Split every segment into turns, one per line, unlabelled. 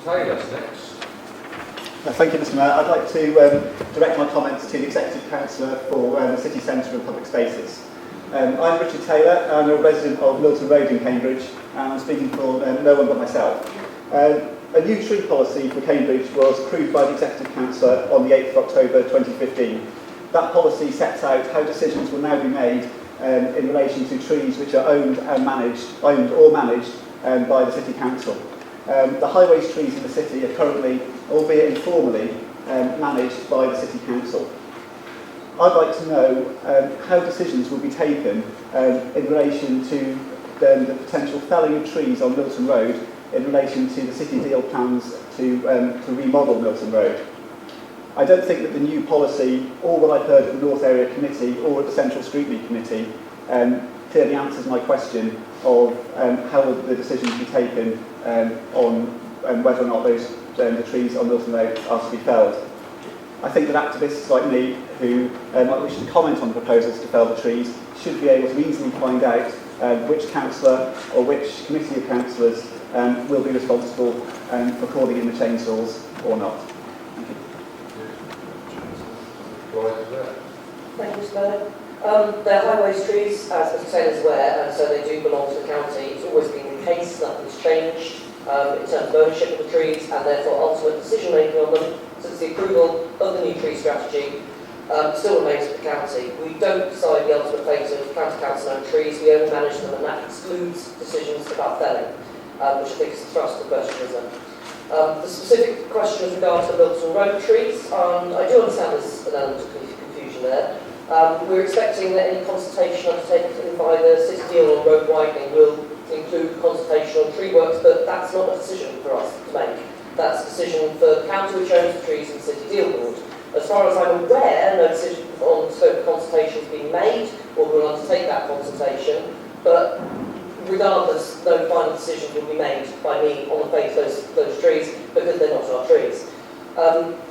Mr Taylor's next.
Thank you, Mr Mayor. I'd like to direct my comments to the Executive Councillor for the City Centre and Public Spaces. I'm Richard Taylor. I'm a resident of Milton Road in Cambridge, and I'm speaking for no one but myself. A new tree policy for Cambridge was approved by the Executive Councillor on the 8th of October 2015. That policy sets out how decisions will now be made in relation to trees which are owned or managed by the City Council. The highways trees in the city are currently, albeit informally, managed by the City Council. I'd like to know how decisions will be taken in relation to the potential felling of trees on Milton Road in relation to the City Deal plans to remodel Milton Road. I don't think that the new policy, or what I've heard at the North Area Committee or at the Central Scrutiny Committee, clearly answers my question of how will the decisions be taken on whether or not the trees on Milton Road are to be felled. I think that activists like me who might wish to comment on the proposals to fell the trees should be able to easily find out which councillor or which committee of councillors will be responsible for calling in the chainsaws or not. Thank you.
Thank you, Mr Mayor. They're highways trees, as Mr Taylor is aware, and so they do belong to the county. It's always been the case, nothing's changed in terms of ownership of the trees and therefore ultimate decision making on them since the approval of the new tree strategy still remains with the county. We don't decide the ultimate fate of county council-owned trees, we only manage them, and that excludes decisions about felling, which I think is the thrust of the question, isn't it? The specific question with regard to Milton Road trees, I do understand there's an element of confusion there. We're expecting that any consultation undertaken by the City Deal on road widening will include consultation on tree works, but that's not a decision for us to make. That's a decision for the council which owns the trees and the City Deal Board. As far as I'm aware, no decision on the scope of consultation has been made, or we'll undertake that consultation, but regardless, no final decision will be made by me on the fate of those trees, because they're not our trees.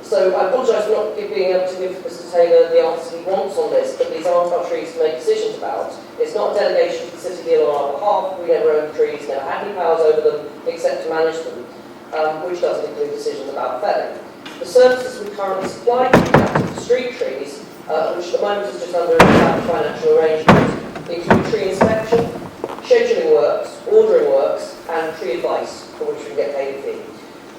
So I apologise for not being able to give Mr Taylor the answer he wants on this, but these aren't our trees to make decisions about. It's not a delegation to the City Deal on our behalf. We never own trees, never had any powers over them, except to manage them, which doesn't include decisions about felling. The services we currently supply to the county for street trees, which at the moment is just under a financial arrangement, include tree inspection, scheduling works, ordering works, and tree advice, for which we get paid a fee.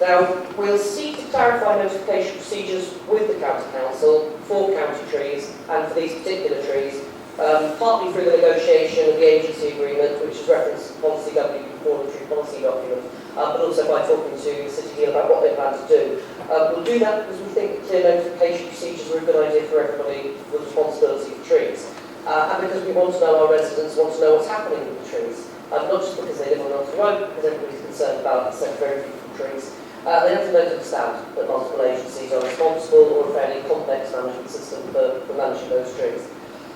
Now, we'll seek to clarify notification procedures with the County Council for county trees and for these particular trees, partly through the negotiation of the agency agreement, which is referenced in Policy W4, the tree policy document, but also by talking to the City Deal about what they plan to do. We'll do that because we think clear notification procedures are a good idea for everybody with responsibility for trees. And because we want to know, our residents want to know what's happening with the trees. Not just because they live on Milton Road, because everybody's concerned about the very beautiful trees. They have to understand that multiple agencies are responsible, or a fairly complex management system for managing those trees.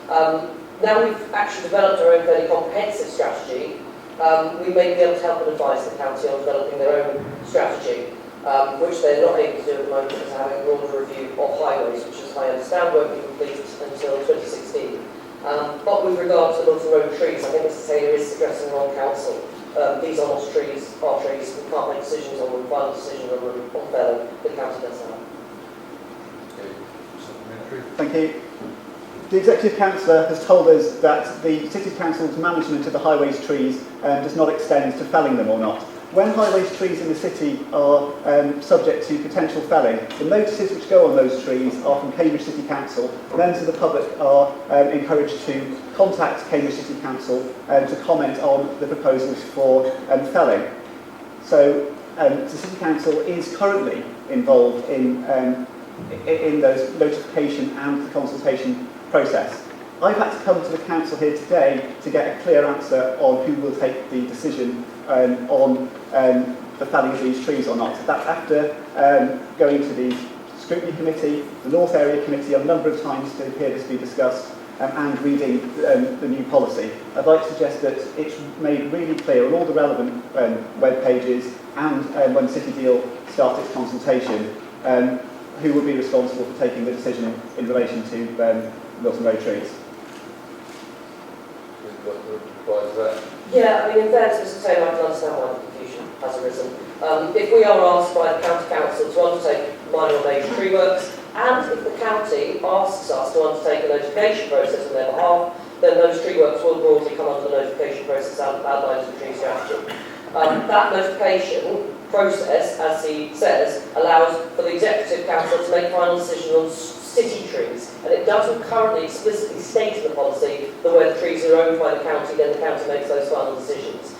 Now we've actually developed our own fairly comprehensive strategy, we may be able to help and advise the county on developing their own strategy, which they're not able to do at the moment because having a broader review of highways, which as I understand won't be complete until 2016. But with regard to Milton Road trees, I think Mr Taylor is addressing the wrong council. These are not trees, our trees. We can't make decisions on them, final decisions on them, on felling. The county does that.
Thank you. The Executive Councillor has told us that the City Council's management of the highways trees does not extend to felling them or not. When highways trees in the city are subject to potential felling, the notices which go on those trees are from Cambridge City Council. Members of the public are encouraged to contact Cambridge City Council to comment on the proposals for felling. So the City Council is currently involved in those notification and the consultation process. I've had to come to the council here today to get a clear answer on who will take the decision on the felling of these trees or not. That's after going to the Scrutiny Committee, the North Area Committee a number of times to hear this be discussed, and reading the new policy. I'd like to suggest that it's made really clear on all the relevant web pages and when City Deal starts its consultation who will be responsible for taking the decision in relation to Milton Road trees.
Yeah, I mean, in fairness, Mr Taylor, I can understand why the confusion has arisen. If we are asked by the county council to undertake minor or major tree works, and if the county asks us to undertake a notification process on their behalf, then those tree works will broadly come under the notification process outlined in the tree strategy. That notification process, as he says, allows for the Executive Council to make final decisions on city trees, and it doesn't currently explicitly state in the policy that where the trees are owned by the county, then the county makes those final decisions.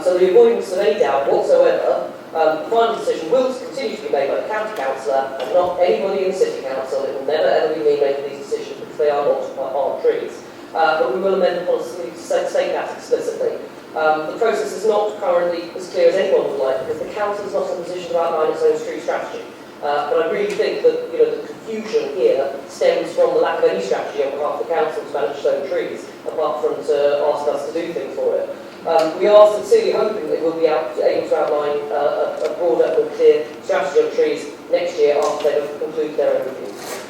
So the avoidance of any doubt whatsoever, the final decision will continue to be made by the county councillor and not anybody in the city council. It will never ever be me making these decisions because they are not our trees. But we will amend the policy to state that explicitly. The process is not currently as clear as anyone would like because the council is not in a position to outline its own tree strategy. But I really think that the confusion here stems from the lack of any strategy on behalf of the council to manage its own trees, apart from to ask us to do things for it. We are sincerely hoping that we'll be able to outline a broader and clear strategy on trees next year after they've concluded their own review.